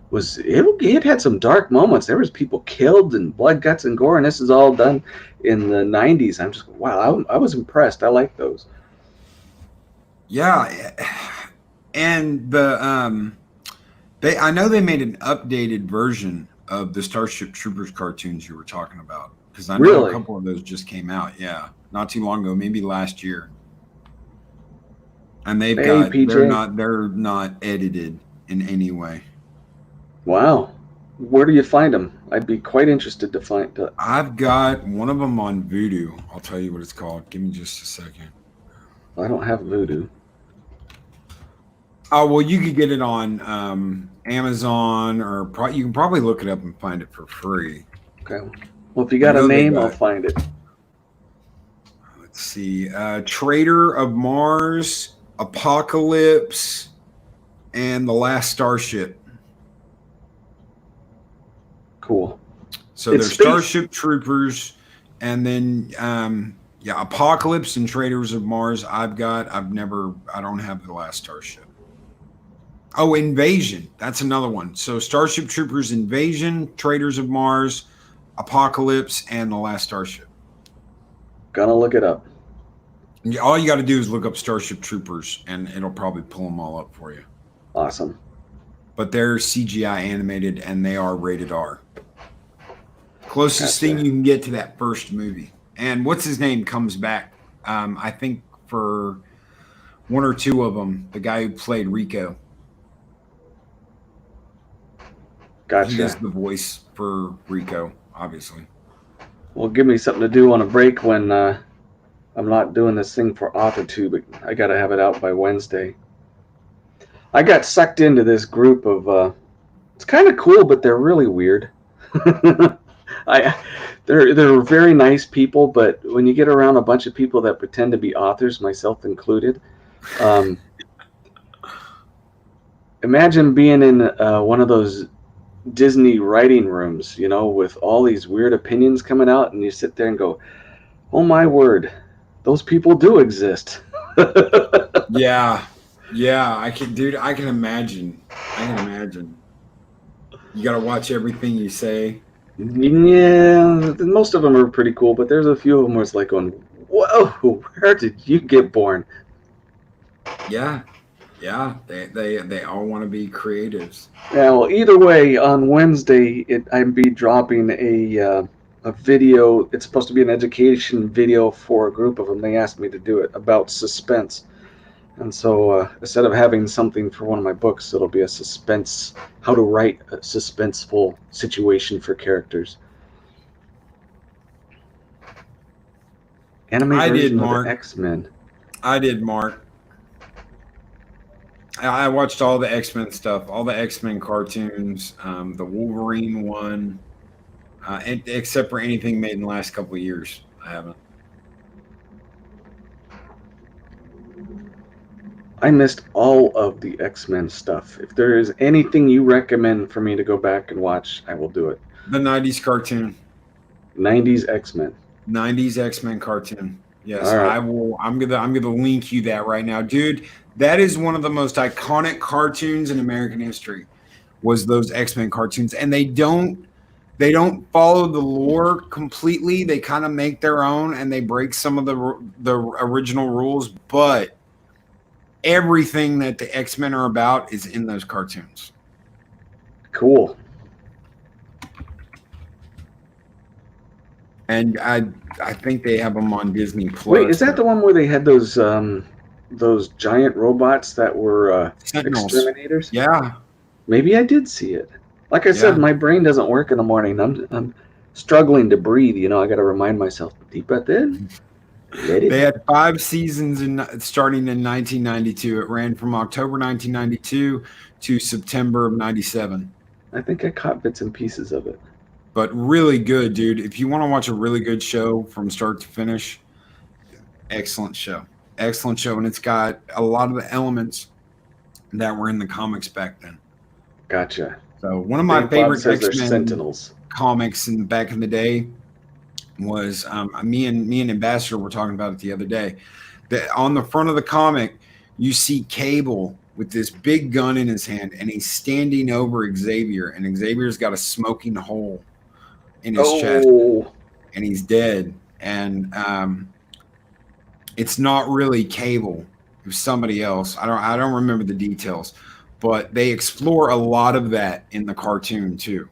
was it had some dark moments. There was people killed and blood, guts, and gore, and this is all done in the 90s. I'm just wow, I was impressed. I like those. Yeah, and I know they made an updated version of the Starship Troopers cartoons you were talking about, because I know a couple of those just came out. Yeah, not too long ago, maybe last year. And they're not edited in any way. Wow. Where do you find them? I'd be quite interested to find. I've got one of them on Voodoo. I'll tell you what it's called. Give me just a second. I don't have Voodoo. Oh, well, you could get it on Amazon, or you can probably look it up and find it for free. Okay. Well, if you got a name, I'll find it. Let's see. Traitor of Mars, Apocalypse, and The Last Starship. Cool. So there's Starship Troopers, and then Apocalypse and Traitors of Mars. I don't have The Last Starship. Oh, Invasion. That's another one. So Starship Troopers, Invasion, Traitors of Mars, Apocalypse, and The Last Starship. Gonna look it up. All you got to do is look up Starship Troopers, and it'll probably pull them all up for you. Awesome. But they're CGI animated, and they are rated R. Closest thing you can get to that first movie. And what's his name comes back, I think, for one or two of them, the guy who played Rico. Gotcha. He does the voice for Rico, obviously. Well, give me something to do on a break when I'm not doing this thing for AutoTube, but I got to have it out by Wednesday. I got sucked into this group of, it's kind of cool, but they're really weird. They're very nice people, but when you get around a bunch of people that pretend to be authors, myself included, imagine being in one of those Disney writing rooms, with all these weird opinions coming out, and you sit there and go, "Oh my word, those people do exist." Yeah, I can imagine. You got to watch everything you say. Yeah, most of them are pretty cool, but there's a few of them where it's like going, "Whoa, where did you get born?" Yeah, they all want to be creatives. Yeah, well, either way, on Wednesday, I'm be dropping a video. It's supposed to be an education video for a group of them. They asked me to do it about suspense. And so instead of having something for one of my books, it'll be a suspense, how to write a suspenseful situation for characters. Anime version of the X-Men. I did, Mark. I watched all the X-Men stuff, all the X-Men cartoons, the Wolverine one, except for anything made in the last couple of years. I haven't. I missed all of the X-Men stuff. If there is anything you recommend for me to go back and watch, I will do it. The 90s cartoon. 90s X-Men. 90s X-Men cartoon. Yes, right. I will. I'm gonna link you that right now, dude. That is one of the most iconic cartoons in American history. Was those X-Men cartoons, and they don't They don't follow the lore completely. They kind of make their own, and they break some of the original rules. But everything that the X-Men are about is in those cartoons. Cool. And I think they have them on Disney Plus. Wait, is that the one where they had those giant robots that were Sentinels. exterminators? Yeah. Maybe I did see it. Like I said, my brain doesn't work in the morning. I'm struggling to breathe. You know, I got to remind myself, deep breath in. They had 5 seasons starting in 1992. It ran from October 1992 to September of 97. I think I caught bits and pieces of it. But really good, dude. If you want to watch a really good show from start to finish, excellent show. Excellent show. And it's got a lot of the elements that were in the comics back then. Gotcha. So one of my favorite X-Men Sentinels comics back in the day was me and Ambassador were talking about it the other day. That on the front of the comic, you see Cable with this big gun in his hand, and he's standing over Xavier, and Xavier's got a smoking hole in his chest, and he's dead. And it's not really Cable; it was somebody else. I don't remember the details, but they explore a lot of that in the cartoon too.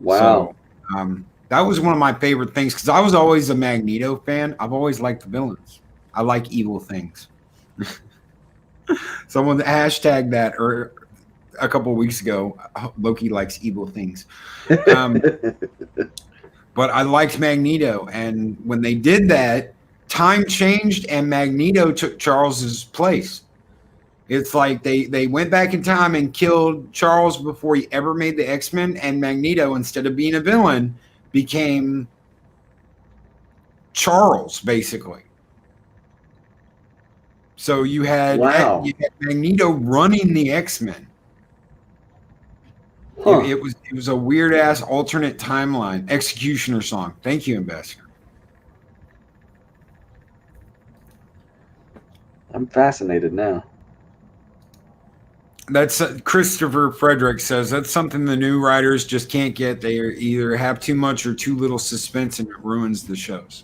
Wow. So, that was one of my favorite things because I was always a Magneto fan. I've always liked the villains. I like evil things. Someone hashtagged that a couple of weeks ago. Loki likes evil things. But I liked Magneto. And when they did that, time changed and Magneto took Charles's place. It's like they went back in time and killed Charles before he ever made the X-Men. And Magneto, instead of being a villain, became Charles, basically. So you had Magneto running the X-Men. Huh. It was a weird ass alternate timeline. Executioner song. Thank you, Ambassador. I'm fascinated now. That's Christopher Frederick says that's something the new writers just can't get. They either have too much or too little suspense, and it ruins the shows.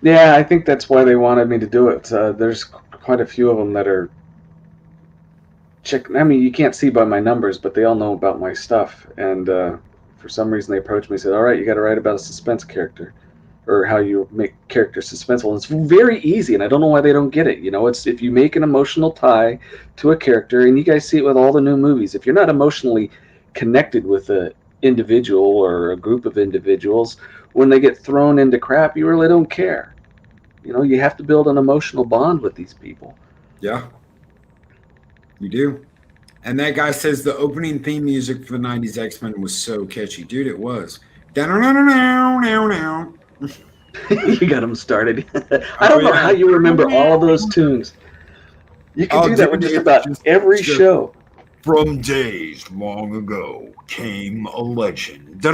Yeah, I think that's why they wanted me to do it. There's quite a few of them that are I mean, you can't see by my numbers, but they all know about my stuff. And for some reason, they approached me and said, all right, you got to write about a suspense character or how you make characters suspenseful. And it's very easy, and I don't know why they don't get it. You know, it's if you make an emotional tie to a character, and you guys see it with all the new movies. If you're not emotionally connected with an individual or a group of individuals, when they get thrown into crap, you really don't care. You know, you have to build an emotional bond with these people. Yeah, you do. And that guy says the opening theme music for the 90s X-Men was so catchy. Dude, it was. You got them started. I don't know how you remember all those tunes. You can do that with just about every show. From days long ago came a legend. The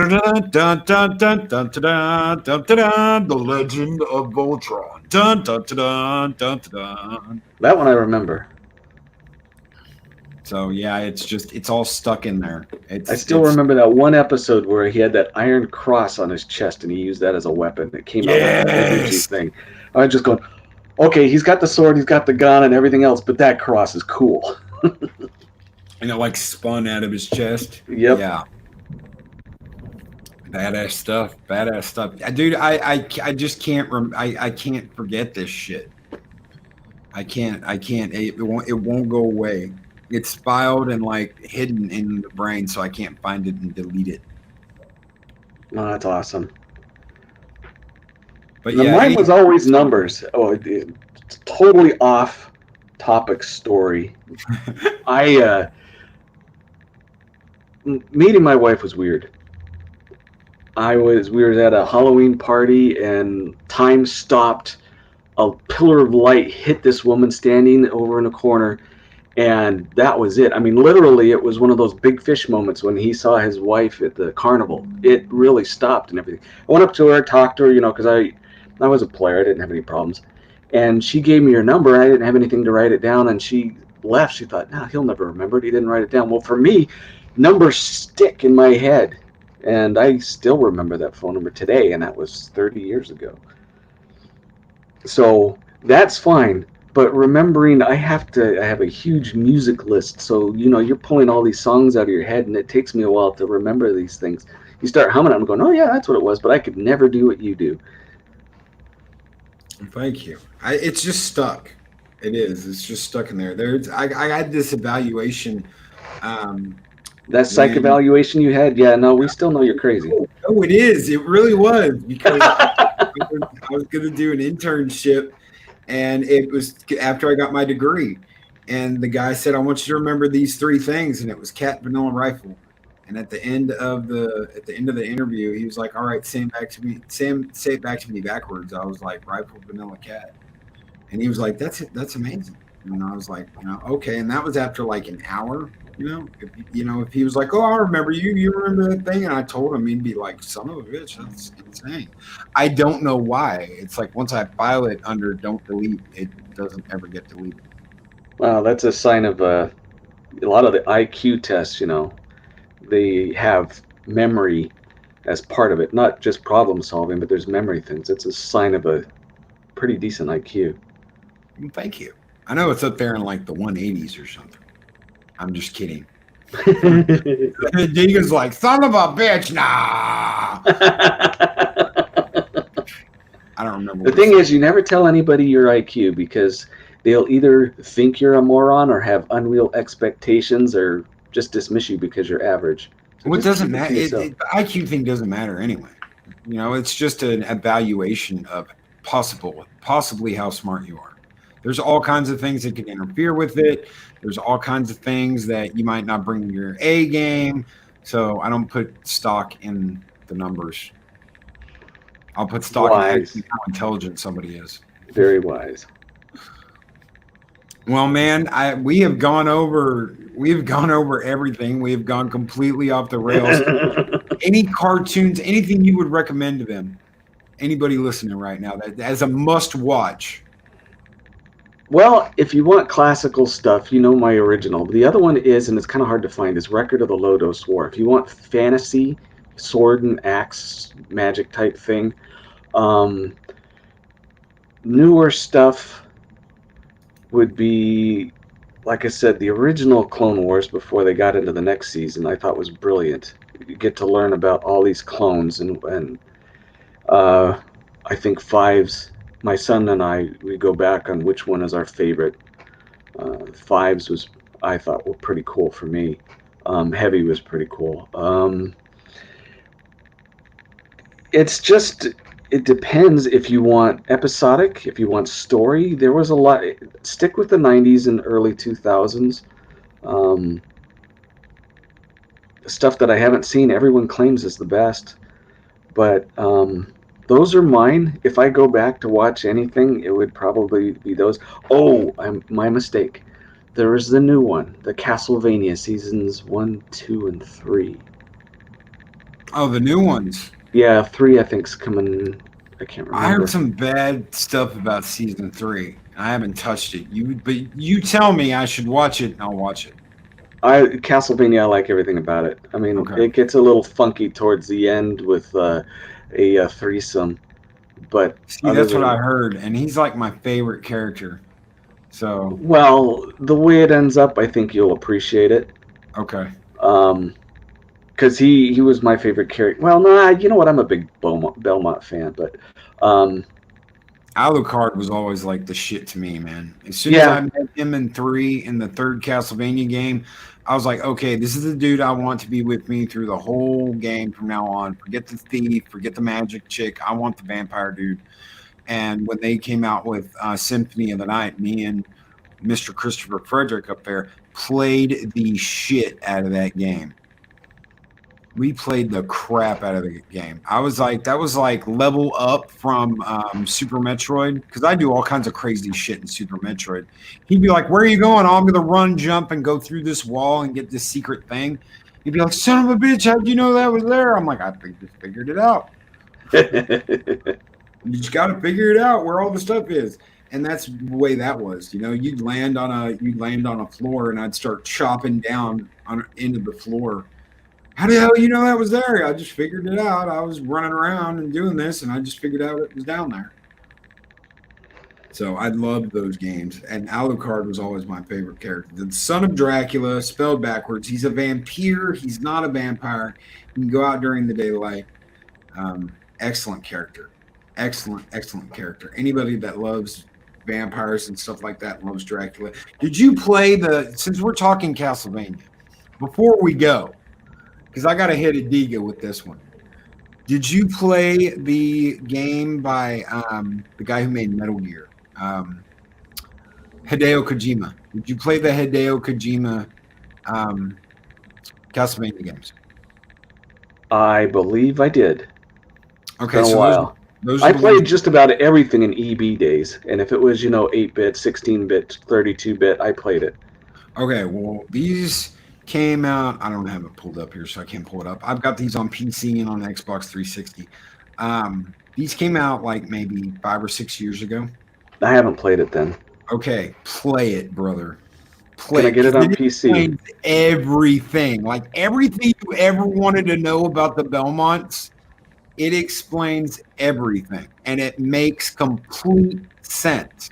Legend of Voltron. That one I remember. So yeah, it's all stuck in there. I still remember that one episode where he had that iron cross on his chest and he used that as a weapon. It came out with an energy thing. I was just going, okay, he's got the sword, he's got the gun and everything else, but that cross is cool. And it like spun out of his chest. Yep. Yeah. Badass stuff. Dude, I just can't I can't forget this shit. I can't. It won't go away. It's filed and like hidden in the brain, so I can't find it and delete it. Oh, that's awesome. But yeah, mine was always numbers. Oh, it's totally off topic story. Meeting my wife was weird. We were at a Halloween party and time stopped. A pillar of light hit this woman standing over in a corner, and that was it. I mean, literally, it was one of those big fish moments when he saw his wife at the carnival. It really stopped and everything. I went up to her, talked to her, you know, because I was a player. I didn't have any problems. And she gave me her number. I didn't have anything to write it down, and she left. She thought, nah, he'll never remember it. He didn't write it down. Well, for me, numbers stick in my head. And I still remember that phone number today, and that was 30 years ago. So that's fine. But remembering, I have a huge music list. So, you're pulling all these songs out of your head, and it takes me a while to remember these things. You start humming them and going, oh, yeah, that's what it was. But I could never do what you do. Thank you. It's just stuck. It is. It's just stuck in there. I had this evaluation. That psych evaluation you had? Yeah, no, we still know you're crazy. Oh, it is. It really was, because I was going to do an internship, and it was after I got my degree. And the guy said, I want you to remember these 3 things. And it was cat, vanilla, rifle. And at the end of the interview, he was like, all right, say it back to me backwards. I was like, rifle, vanilla, cat. And he was like, that's amazing. And I was like, okay. And that was after like an hour. If he was like, oh, I remember you remember that thing, and I told him, he'd be like, son of a bitch, that's insane. I don't know why. It's like once I file it under don't delete, it doesn't ever get deleted. Wow, that's a sign of a lot of the IQ tests, they have memory as part of it, not just problem solving, but there's memory things. It's a sign of a pretty decent IQ. Well, thank you. I know it's up there in like the 180s or something. I'm just kidding. Deegan's like, son of a bitch, nah. I don't remember. The thing is, you never tell anybody your IQ, because they'll either think you're a moron or have unreal expectations or just dismiss you because you're average. So well, it doesn't matter. The IQ thing doesn't matter anyway. It's just an evaluation of possibly how smart you are. There's all kinds of things that can interfere with it. There's all kinds of things that you might not bring your A game. So I don't put stock in the numbers. I'll put stock in how intelligent somebody is. Very wise. Well, man, we have gone over everything. We have gone completely off the rails. Any cartoons, anything you would recommend to them? Anybody listening right now that as a must watch? Well, if you want classical stuff, my original. The other one is, and it's kind of hard to find, is Record of the Lodos War. If you want fantasy, sword and axe, magic type thing, newer stuff would be, like I said, the original Clone Wars before they got into the next season. I thought was brilliant. You get to learn about all these clones, and I think Fives. My son and we go back on which one is our favorite. Fives was, I thought, were pretty cool for me. Heavy was pretty cool. It depends if you want episodic, if you want story. There was a lot. Stick with the 90s and early 2000s. Stuff that I haven't seen, everyone claims is the best. But those are mine. If I go back to watch anything, it would probably be those. Oh, my mistake. There is the new one, the Castlevania seasons 1, 2, and 3. Oh, the new ones. Yeah, 3 I think's coming. I can't remember. I heard some bad stuff about season 3. I haven't touched it. But you tell me I should watch it, and I'll watch it. Castlevania, I like everything about it. I mean, It gets a little funky towards the end with a threesome, but see, that's what I heard, and he's like my favorite character. So, well, the way it ends up, I think you'll appreciate it. Okay. Because he was my favorite character. Well, nah, you know what? I'm a big Belmont fan, but Alucard was always like the shit to me, man. As soon as I met him in the third Castlevania game, I was like, okay, this is the dude I want to be with me through the whole game from now on. Forget the thief, forget the magic chick. I want the vampire dude. And when they came out with Symphony of the Night, me and Mr. Christopher Frederick up there played the shit out of that game. We played the crap out of the game. I was like, that was like level up from Super Metroid, because I do all kinds of crazy shit in Super Metroid. He'd be like, where are you going? I'm going to run, jump, and go through this wall and get this secret thing. He'd be like, son of a bitch, how'd you know that was there? I'm like, I just figured it out. You just got to figure it out where all the stuff is. And that's the way that was. You'd land on a floor, and I'd start chopping down into the floor. How the hell you know that was there? I just figured it out. I was running around and doing this, and I just figured out it was down there. So I loved those games, and Alucard was always my favorite character. The son of Dracula, spelled backwards. He's a vampire. He's not a vampire. He can go out during the daylight. Excellent character. Excellent character. Anybody that loves vampires and stuff like that loves Dracula. Did you play since we're talking Castlevania, before we go, because I got to hit Adiga with this one. Did you play the game by the guy who made Metal Gear? Hideo Kojima. Did you play the Hideo Kojima Castlevania games? I believe I did. Okay, it's been a while. I played just about everything in EB days, and if it was 8-bit, 16-bit, 32-bit, I played it. Okay, well these came out. I don't have it pulled up here, so I can't pull it up. I've got these on PC and on Xbox 360. These came out like maybe 5 or 6 years ago. I haven't played it then. Okay, play it, brother. Can I get it on PC? Everything, like everything you ever wanted to know about the Belmonts, it explains everything, and it makes complete sense.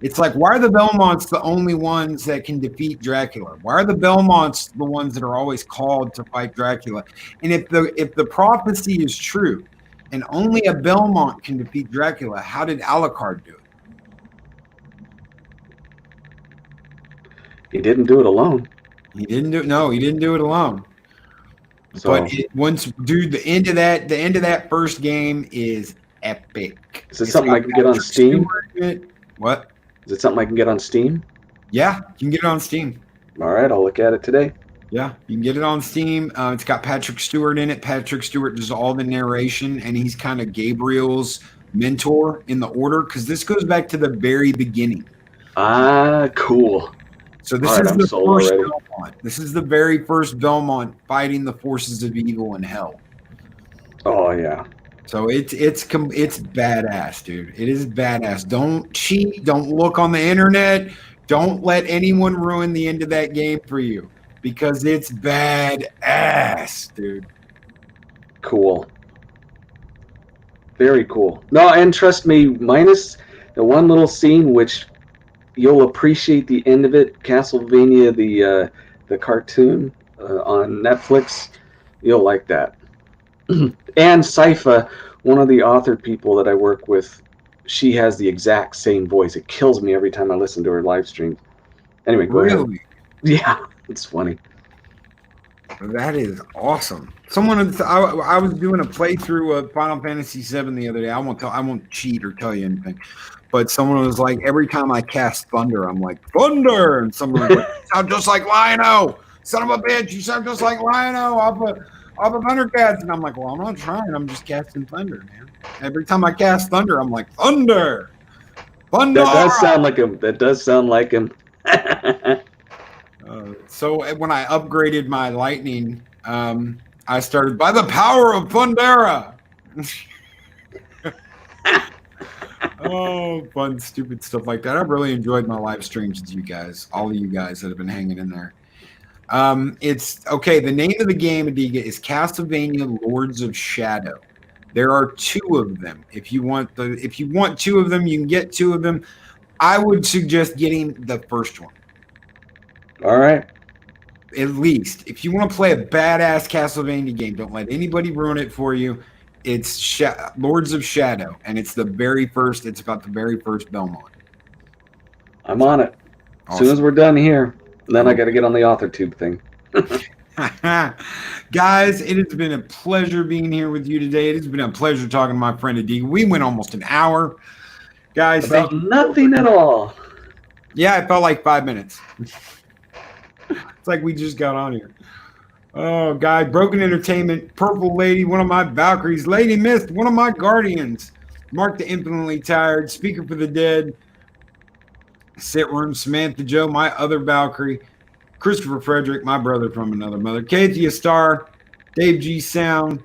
It's like, why are the Belmonts the only ones that can defeat Dracula? Why are the Belmonts the ones that are always called to fight Dracula? And if the prophecy is true, and only a Belmont can defeat Dracula, how did Alucard do it? He didn't do it alone. He didn't do it alone. So, but the end of that first game is epic. Is it something I can get on Steam? What? Is it something I can get on Steam? Yeah, you can get it on Steam. All right, I'll look at it today. Yeah, you can get it on Steam. It's got Patrick Stewart in it. Patrick Stewart does all the narration, and he's kind of Gabriel's mentor in the order, because this goes back to the very beginning. Ah, cool. So this is the first Belmont. This is the very first Belmont fighting the forces of evil in hell. Oh yeah. So it's badass, dude. It is badass. Don't cheat. Don't look on the internet. Don't let anyone ruin the end of that game for you, because it's badass, dude. Cool. Very cool. No, and trust me, minus the one little scene which you'll appreciate the end of it, Castlevania, the cartoon on Netflix, you'll like that. And Sypha, one of the author people that I work with, she has the exact same voice. It kills me every time I listen to her live stream. Anyway, go ahead. Yeah, it's funny. That is awesome. I was doing a playthrough of Final Fantasy VII the other day. I won't cheat or tell you anything. But someone was like, every time I cast Thunder, I'm like, Thunder! And someone was like, you sound just like Lion-O! Son of a bitch, you sound just like Lion-O off of Thundercats. And I'm like, well, I'm not trying. I'm just casting Thunder, man. Every time I cast Thunder, I'm like, Thunder! Thunder! That does sound like him. So when I upgraded my Lightning, I started, by the power of Thundera! Oh, fun, stupid stuff like that. I've really enjoyed my live streams with you guys, all of you guys that have been hanging in there. It's okay. The name of the game, Adiga, is Castlevania Lords of Shadow. There are 2 of them. If you want 2 of them, you can get 2 of them. I would suggest getting the first one. All right. At least, if you want to play a badass Castlevania game, don't let anybody ruin it for you. It's Lords of Shadow, and it's the very first. It's about the very first Belmont. I'm on it. Awesome. As soon as we're done here, then I got to get on the AuthorTube thing. Guys, it has been a pleasure being here with you today. It has been a pleasure talking to my friend Adiga. We went almost an hour. Guys, about nothing at all. Yeah, it felt like 5 minutes. It's like we just got on here. Oh, guys, Broken Entertainment, Purple Lady, one of my Valkyries, Lady Myst, one of my Guardians, Mark the Infinitely Tired, Speaker for the Dead, Sit Room, Samantha Joe, my other Valkyrie, Christopher Frederick, my brother from another mother, Kathia Star, Dave G Sound,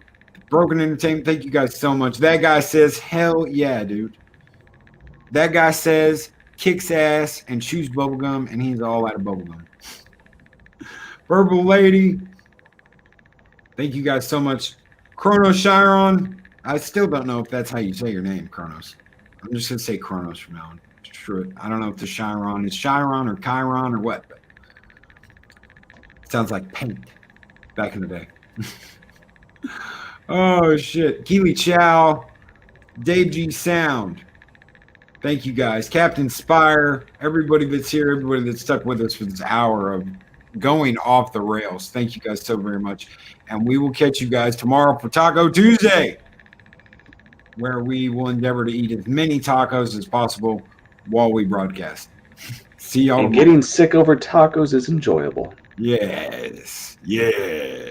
Broken Entertainment, thank you guys so much. That guy says, hell yeah, dude. That guy says, kicks ass, and chews bubblegum, and he's all out of bubblegum. Verbal Lady, thank you guys so much. Chronos Chiron, I still don't know if that's how you say your name, Chronos. I'm just going to say Chronos from now on. True. I don't know if the Chiron is Chiron or Chiron or what, but it sounds like paint back in the day. Oh, shit. Keely Chow, Dave G Sound. Thank you guys. Captain Spire, everybody that's here, everybody that's stuck with us for this hour of going off the rails. Thank you guys so very much. And we will catch you guys tomorrow for Taco Tuesday, where we will endeavor to eat as many tacos as possible while we broadcast. See y'all. And getting sick over tacos is enjoyable. Yes. Yeah.